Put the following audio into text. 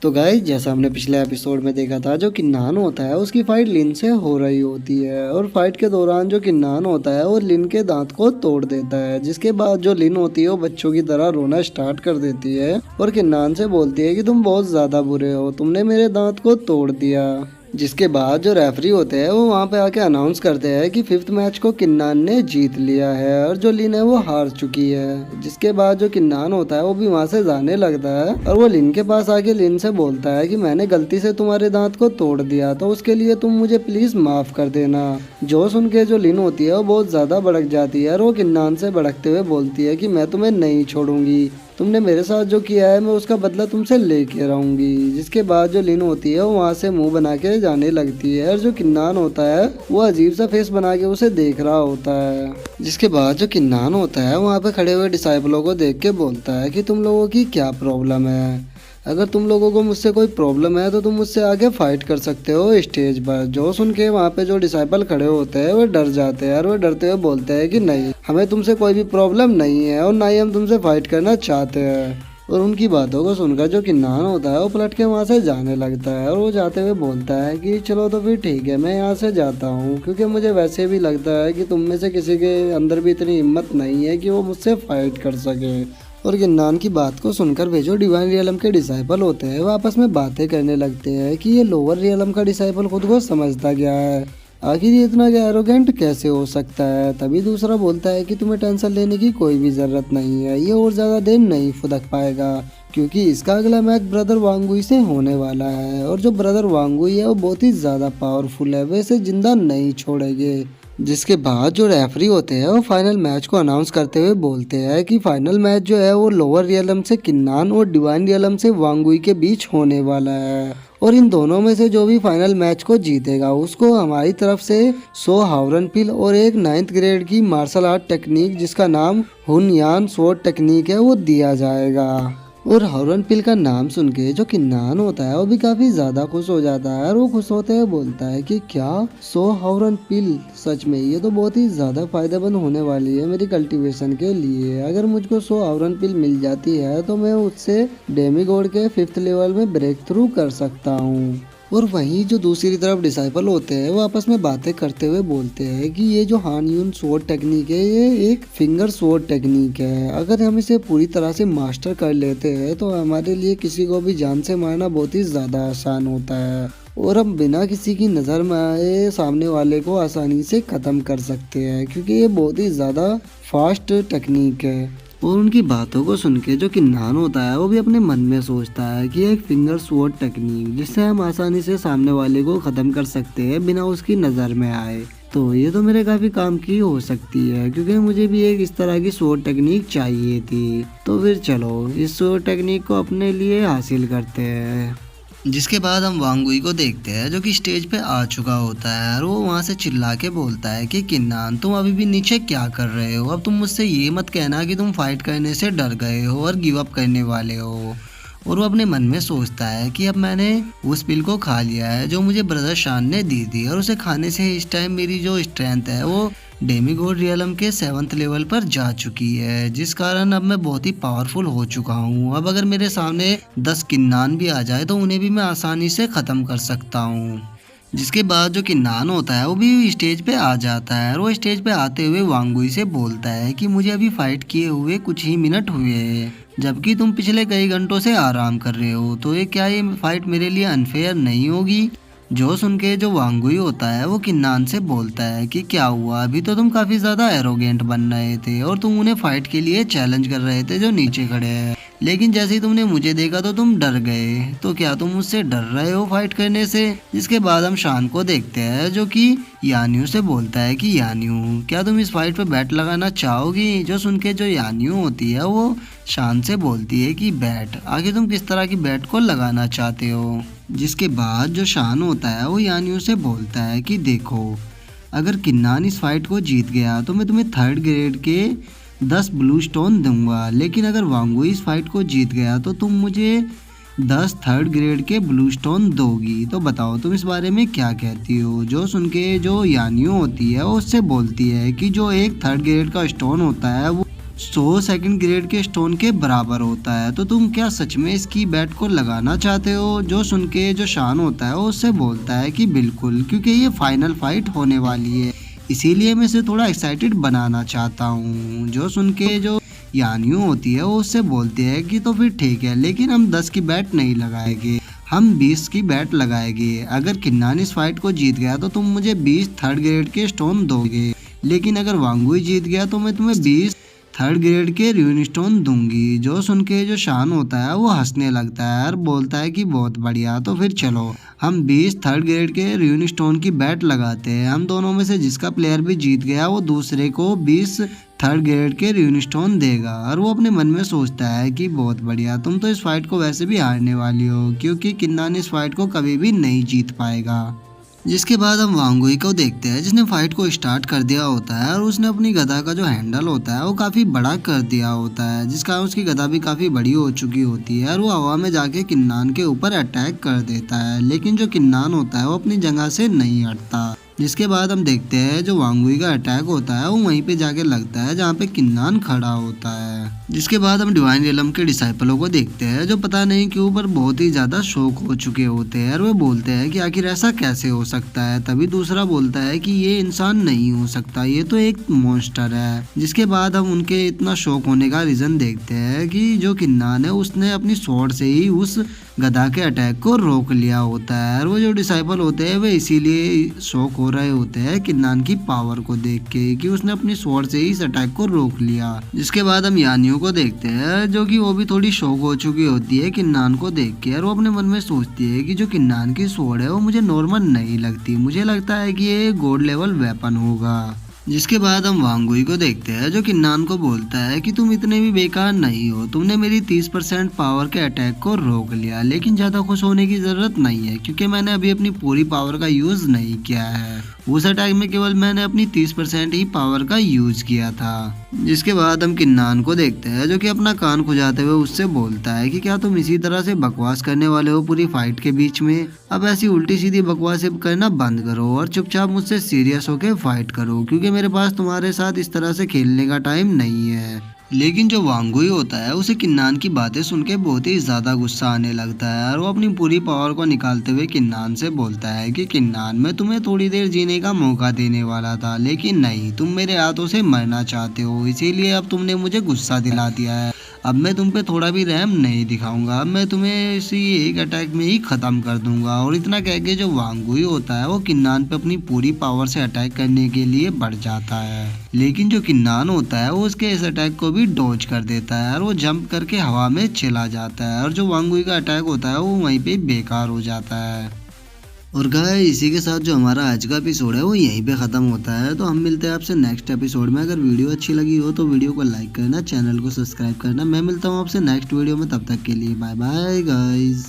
तो गाइस जैसा हमने पिछले एपिसोड में देखा था, जो किन्नान होता है उसकी फाइट लिन से हो रही होती है और फाइट के दौरान जो किन्नान होता है वो लिन के दांत को तोड़ देता है। जिसके बाद जो लिन होती है वो बच्चों की तरह रोना स्टार्ट कर देती है और किन्नान से बोलती है कि तुम बहुत ज्यादा बुरे हो, तुमने मेरे दांत को तोड़ दिया। जिसके बाद जो रेफरी होते हैं वो वहाँ पे आके अनाउंस करते हैं कि 5th मैच को किन्नान ने जीत लिया है और जो लिन है वो हार चुकी है। जिसके बाद जो किन्नान होता है वो भी वहाँ से जाने लगता है और वो लिन के पास आके लिन से बोलता है कि मैंने गलती से तुम्हारे दांत को तोड़ दिया, तो उसके लिए तुम मुझे प्लीज माफ कर देना। जो सुन के जो लिन होती है वो बहुत ज्यादा भड़क जाती है और वो किन्नान से भड़कते हुए बोलती है कि मैं तुम्हें नहीं छोड़ूंगी, तुमने मेरे साथ जो किया है मैं उसका बदला तुमसे लेके रहूंगी। जिसके बाद जो लिन होती है वो वहाँ से मुंह बना के जाने लगती है और जो किन्नान होता है वो अजीब सा फेस बना के उसे देख रहा होता है। जिसके बाद जो किन्नान होता है वहाँ पे खड़े हुए डिसाइपलों को देख के बोलता है कि तुम लोगों की क्या प्रॉब्लम है, अगर तुम लोगों को मुझसे कोई प्रॉब्लम है तो तुम मुझसे आगे फाइट कर सकते हो स्टेज पर। जो सुन के वहाँ पे जो डिसाइपल खड़े होते हैं वो डर जाते हैं और वो डरते हुए बोलते हैं कि नहीं, हमें तुमसे कोई भी प्रॉब्लम नहीं है और ना ही हम तुमसे फाइट करना चाहते हैं। और उनकी बातों को सुनकर जो किन्नान होता है वो पलट के वहाँ से जाने लगता है और वो जाते हुए बोलता है कि चलो तो फिर ठीक है, मैं यहाँ से जाता हूँ, क्योंकि मुझे वैसे भी लगता है कि तुम में से किसी के अंदर भी इतनी हिम्मत नहीं है कि वो मुझसे फाइट कर सके। और किन्नान की बात को सुनकर वे जो डिवाइन रियलम के डिसाइपल होते हैं वो आपस में बातें करने लगते हैं कि ये लोअर रियलम का डिसाइपल खुद को समझता क्या है, आखिर ये इतना एरोगेंट कैसे हो सकता है। तभी दूसरा बोलता है कि तुम्हें टेंशन लेने की कोई भी जरूरत नहीं है, ये और ज्यादा देर नहीं फुदक पाएगा क्योंकि इसका अगला मैच ब्रदर वांगुई से होने वाला है और जो ब्रदर वांगुई है वो बहुत ही ज्यादा पावरफुल है, वे इसे जिंदा नहीं छोड़ेंगे। जिसके बाद जो रेफरी होते हैं वो फाइनल मैच को अनाउंस करते हुए बोलते हैं कि फाइनल मैच जो है वो लोअर रियलम से किन्नान और डिवाइन रियलम से वांगुई के बीच होने वाला है और इन दोनों में से जो भी फाइनल मैच को जीतेगा उसको हमारी तरफ से 100 हावरन पिल और एक 9th ग्रेड की मार्शल आर्ट टेक्निक जिसका नाम हुन यान स्वॉर्ड टेक्निक है वो दिया जाएगा। और हावरन पिल का नाम सुन के जो किन्नान होता है वो भी काफी ज्यादा खुश हो जाता है और वो खुश होते हुए बोलता है कि क्या 100 हावरन पिल, सच में ये तो बहुत ही ज्यादा फायदेमंद होने वाली है मेरी कल्टीवेशन के लिए। अगर मुझको 100 हावरन पिल मिल जाती है तो मैं उससे डेमीगॉड के 5th लेवल में ब्रेक थ्रू कर सकता हूँ। और वहीं जो दूसरी तरफ डिसाइपल होते हैं वो आपस में बातें करते हुए बोलते हैं कि ये जो हान यून स्वॉर्ड टेक्निक है ये एक फिंगर स्वॉर्ड टेक्निक है, अगर हम इसे पूरी तरह से मास्टर कर लेते हैं तो हमारे लिए किसी को भी जान से मारना बहुत ही ज़्यादा आसान होता है और हम बिना किसी की नज़र में आए सामने वाले को आसानी से ख़त्म कर सकते हैं क्योंकि ये बहुत ही ज़्यादा फास्ट टेक्निक है। और उनकी बातों को सुन के जो किन्नान होता है वो भी अपने मन में सोचता है कि एक फिंगर स्वॉर्ड टेक्निक जिससे हम आसानी से सामने वाले को खत्म कर सकते हैं बिना उसकी नज़र में आए, तो ये तो मेरे काफ़ी काम की हो सकती है क्योंकि मुझे भी एक इस तरह की स्वॉर्ड टेक्निक चाहिए थी। तो फिर चलो इस स्वॉर्ड टेक्निक को अपने लिए हासिल करते हैं। जिसके बाद हम वांगुई को देखते हैं जो कि स्टेज पे आ चुका होता है और वो वहाँ से चिल्ला के बोलता है कि किन्नान तुम अभी भी नीचे क्या कर रहे हो, अब तुम मुझसे ये मत कहना कि तुम फाइट करने से डर गए हो और गिव अप करने वाले हो। और वो अपने मन में सोचता है कि अब मैंने उस पिल को खा लिया है जो मुझे ब्रदर शान ने दी थी और उसे खाने से इस टाइम मेरी जो स्ट्रेंथ है वो डेमीगॉड रियलम के 7th लेवल पर जा चुकी है, जिस कारण अब मैं बहुत ही पावरफुल हो चुका हूँ। अब अगर मेरे सामने 10 किन्नान भी आ जाए तो उन्हें भी मैं आसानी से ख़त्म कर सकता हूँ। जिसके बाद जो किन्नान होता है वो भी स्टेज पे आ जाता है और वो स्टेज पे आते हुए वांगुई से बोलता है कि मुझे अभी फाइट किए हुए कुछ ही मिनट हुए हैं जबकि तुम पिछले कई घंटों से आराम कर रहे हो, तो ये फाइट मेरे लिए अनफेयर नहीं होगी। जो सुन के जो वांगुई होता है वो किन्नान से बोलता है कि क्या हुआ, अभी तो तुम काफी ज्यादा एरोगेंट बन रहे थे और तुम उन्हें फाइट के लिए चैलेंज कर रहे थे जो नीचे खड़े हैं, लेकिन जैसे ही तुमने मुझे देखा तो तुम डर गए, तो क्या तुम मुझसे डर रहे हो फाइट करने से। जिसके बाद हम शान को देखते हैं जो कि यान्यू से बोलता है कि यान्यू क्या तुम इस फाइट पे बैट लगाना चाहोगी। जो सुन के जो यान्यू होती है वो शान से बोलती है कि बैट, आगे तुम किस तरह की बैट को लगाना चाहते हो। जिसके बाद जो शान होता है वो यान्यू से बोलता है कि देखो, अगर किन्नान इस फाइट को जीत गया तो मैं तुम्हें 3rd ग्रेड के 10 ब्लू स्टोन दूंगा, लेकिन अगर वांगुई इस फाइट को जीत गया तो तुम मुझे 10 3rd ग्रेड के ब्लू स्टोन दोगी। तो बताओ तुम इस बारे में क्या कहती हो। जो सुन के जो यान्यू होती है वो उससे बोलती है कि जो एक 3rd ग्रेड का स्टोन होता है 100 सेकंड ग्रेड के स्टोन के बराबर होता है। तो तुम क्या सच में इसकी बैट को लगाना चाहते हो? जो सुन के जो शान होता है वो उससे बोलता है कि बिल्कुल, क्योंकि ये फाइनल फाइट होने वाली है, इसीलिए मैं इसे थोड़ा एक्साइटेड बनाना चाहता हूँ। जो सुन के जो यानियों होती है वो उससे बोलती है कि तो फिर ठीक है, लेकिन हम 10 की बैट नहीं लगाएंगे, हम 20 की बैट लगाएंगे। अगर किन्नान इस फाइट को जीत गया तो तुम मुझे 20 थर्ड ग्रेड के स्टोन दोगे, लेकिन अगर वांगुई जीत गया तो मैं तुम्हें 20 थर्ड ग्रेड के र्यून स्टोन दूंगी। जो सुन के जो शान होता है वो हंसने लगता है और बोलता है कि बहुत बढ़िया, तो फिर चलो हम 20 थर्ड ग्रेड के र्यून स्टोन की बैट लगाते हैं। हम दोनों में से जिसका प्लेयर भी जीत गया वो दूसरे को 20 थर्ड ग्रेड के र्यून स्टोन देगा। और वो अपने मन में सोचता है कि बहुत बढ़िया, तुम तो इस फाइट को वैसे भी हारने वाली हो, क्योंकि किन्नान इस फाइट को कभी भी नहीं जीत पाएगा। जिसके बाद हम वांगुई को देखते हैं, जिसने फाइट को स्टार्ट कर दिया होता है और उसने अपनी गदा का जो हैंडल होता है वो काफ़ी बड़ा कर दिया होता है, जिस कारण उसकी गदा भी काफ़ी बड़ी हो चुकी होती है और वो हवा में जाके किन्नान के ऊपर अटैक कर देता है। लेकिन जो किन्नान होता है वो अपनी जगह से नहीं हटता। जिसके बाद हम देखते हैं जो वांगुई का अटैक होता है वो वहीं पे जाके लगता है जहाँ पे किन्नान खड़ा होता है। जिसके बाद हम डिवाइन रियलम के डिसाइपलों को देखते हैं, जो पता नहीं क्यों पर बहुत ही ज़्यादा शौक हो चुके होते हैं और वे बोलते हैं कि आखिर ऐसा कैसे हो सकता है। तभी दूसरा बोलता है कि ये इंसान नहीं हो सकता, ये तो एक मॉन्स्टर है। जिसके बाद हम उनके इतना शौक होने का रीज़न देखते हैं कि जो किन्नान है उसने अपनी स्वॉर्ड से ही उस गधा के अटैक को रोक लिया होता है। और वो जो डिसाइपल होते हैं वे इसीलिए शौक हो रहे होते हैं किन्नान की पावर को देख के कि उसने अपनी स्वॉर्ड से ही इस अटैक को रोक लिया। जिसके बाद हम यानियों को देखते हैं, जो कि वो भी थोड़ी शौक हो चुकी होती है किन्नान को देख के, और वो अपने मन में सोचती है कि जो किन्नान की स्वॉर्ड है वो मुझे नॉर्मल नहीं लगती, मुझे लगता है कि ये गॉड लेवल वेपन होगा। जिसके बाद हम वांगुई को देखते हैं, जो किन्नान को बोलता है कि तुम इतने भी बेकार नहीं हो, तुमने मेरी 30% पावर के अटैक को रोक लिया, लेकिन ज़्यादा खुश होने की ज़रूरत नहीं है क्योंकि मैंने अभी अपनी पूरी पावर का यूज़ नहीं किया है। उस अटैक में केवल मैंने अपनी 30% ही पावर का यूज़ किया था। जिसके बाद हम किन्नान को देखते हैं, जो कि अपना कान खुजाते हुए उससे बोलता है कि क्या तुम इसी तरह से बकवास करने वाले हो पूरी फाइट के बीच में? अब ऐसी उल्टी सीधी बकवास करना बंद करो और चुपचाप मुझसे सीरियस होकर फाइट करो, क्योंकि मेरे पास तुम्हारे साथ इस तरह से खेलने का टाइम नहीं है। लेकिन जो वांगुई होता है उसे किन्नान की बातें सुन के बहुत ही ज़्यादा गुस्सा आने लगता है और वो अपनी पूरी पावर को निकालते हुए किन्नान से बोलता है कि किन्नान, मैं तुम्हें थोड़ी देर जीने का मौका देने वाला था, लेकिन नहीं, तुम मेरे हाथों से मरना चाहते हो, इसीलिए अब तुमने मुझे गुस्सा दिला दिया है। अब मैं तुम पे थोड़ा भी रहम नहीं दिखाऊंगा, अब मैं तुम्हें इसी एक अटैक में ही ख़त्म कर दूंगा। और इतना कह के जो वांगुई होता है वो किन्नान पे अपनी पूरी पावर से अटैक करने के लिए बढ़ जाता है, लेकिन जो किन्नान होता है वो उसके इस अटैक को भी डॉज कर देता है और वो जंप करके हवा में चला जाता है और जो वांगुई का अटैक होता है वो वहीं पे बेकार हो जाता है। और गाइस इसी के साथ जो हमारा आज का एपिसोड है वो यहीं पे ख़त्म होता है। तो हम मिलते हैं आपसे नेक्स्ट एपिसोड में। अगर वीडियो अच्छी लगी हो तो वीडियो को लाइक करना, चैनल को सब्सक्राइब करना। मैं मिलता हूँ आपसे नेक्स्ट वीडियो में, तब तक के लिए बाय बाय गाइस।